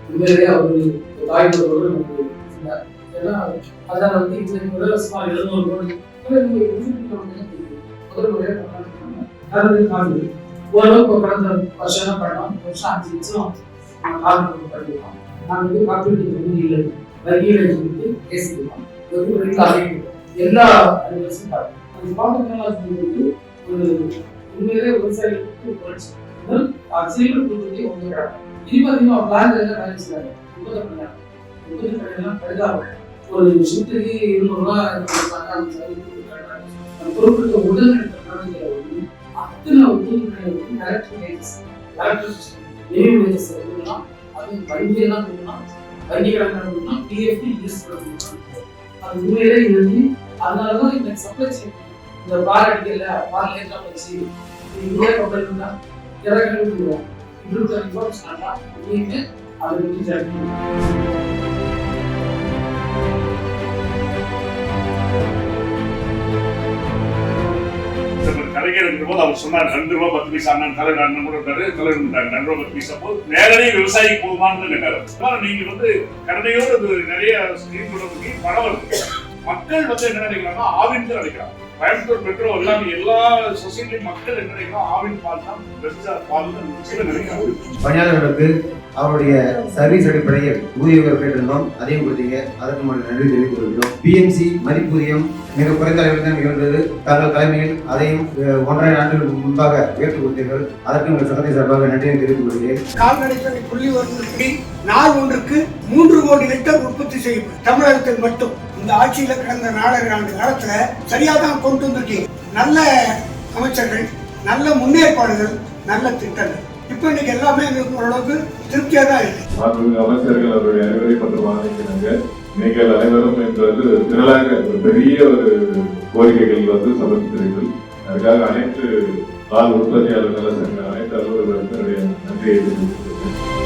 உண்மையிலேயே அவரு தாய்மொழியோடு நமக்கு சொன்னார். ஏன்னா அதனால வந்து இன்னைக்கு சுமார் 700 கோடி முதல் முறையாக பண்ணாங்க. ஓரளவுக்கு கடந்த வருஷம் பண்ணோம், வருஷம் 5 லட்சம் காப்பீடு பண்ணிருக்கோம். நாங்கள் வந்து காப்பீட்டு தொகுதியில் வங்கிகளை குறித்து பேசிக்கிறோம். எல்லா அலுவலகமும் அது பார்த்து ஒரு உண்மையிலே விவசாயிகளுக்கு புரட்சி முதல் அரசியல் கொடுத்து ஒன்று இனிமதிமா பிளான் மேனேஜ் ஒரு ஷிஃப்ட்டுக்கு 200 ரூபா பொருட்களுக்கு உடல் அத்தனை உதவி அது வங்கியெல்லாம் கொடுக்கலாம், வங்கி கடன் பிஎஃப்டி யூஸ் பண்ணலாம். அது உண்மையிலே இருந்து அதனாலதான் இந்த சப்ளை செயின் இந்த பால் அடிக்கல பால் லேட்டா வச்சு இந்தியா கம்பெனி தான் இறக்கணும் அது கலைஞர் இருக்கிற போது அவர் சொன்னார் 2 ரூபா 10 பைசா தலைவர் கூட இருக்காரு, தலைவர் 2 ரூபா 10 பைசா போது நேரடி விவசாயி போதுமானு கேட்டாரு. நீங்க வந்து கருணையோடு நிறைய ஸ்கீம் பணம் இருக்கு. மக்கள் வந்து என்ன நினைக்கிறாங்கன்னா ஆவின் தான் நினைக்கிறாங்க. கோயம்புத்தூர் மெட்ரோ எல்லாமே எல்லா சொசைட்டிலையும் மக்கள் என்ன நினைக்கிறோம் ஆவின் பால் தான் பெஸ்டா பால் தான் நினைக்கிறாங்க. பணியாளர்களுக்கு அவருடைய சர்வீஸ் அடிப்படையில் ஊதியம் கேட்டிருந்தோம், அதையும் கொடுத்தீங்க. அதற்கு நன்றி தெரிவித்துக் கொள்கிறோம். பிஎம்சி மதிப்பூதியம் மிக குறைந்த அளவில் தான் நிகழ்ந்தது. தங்கள் தலைமையில் அதையும் 1.5 ஆண்டுகளுக்கு முன்பாக உயர்த்தி கொடுத்தீர்கள். அதற்கு உங்கள் சங்கத்தை சார்பாக நன்றியை தெரிவித்துக் கொள்கிறேன். கால்நடைத்துறை புள்ளி வருவதற்கு நாள் ஒன்றுக்கு 3 கோடி லிட்டர் உற்பத்தி செய்யப்படும். தமிழகத்தில் மட்டும் இந்த ஆட்சியில கடந்த 4 ஆண்டு காலத்துல சரியா தான் கொண்டு வந்திருக்கீங்க. நல்ல அமைச்சர்கள், நல்ல முன்னேற்பாடுகள், நல்ல திட்டங்கள். இப்ப இன்னைக்கு எல்லாமே ஓரளவுக்கு திருப்தியா தான் இருக்கு. அமைச்சர்கள் அவருடைய அறிவுரை பத்திரமாக இருக்கிறாங்க. நீங்கள் அனைவரும் என்றது திரளாக பெரிய ஒரு கோரிக்கைகள் வந்து சமர்ப்பித்தீர்கள். அதுக்காக அனைத்து பால் உற்பத்தியாளர்கள் சங்க அனைத்து அலுவலர்களுக்கும் நன்றியை தெரிவித்துக் கொள்கிறேன்.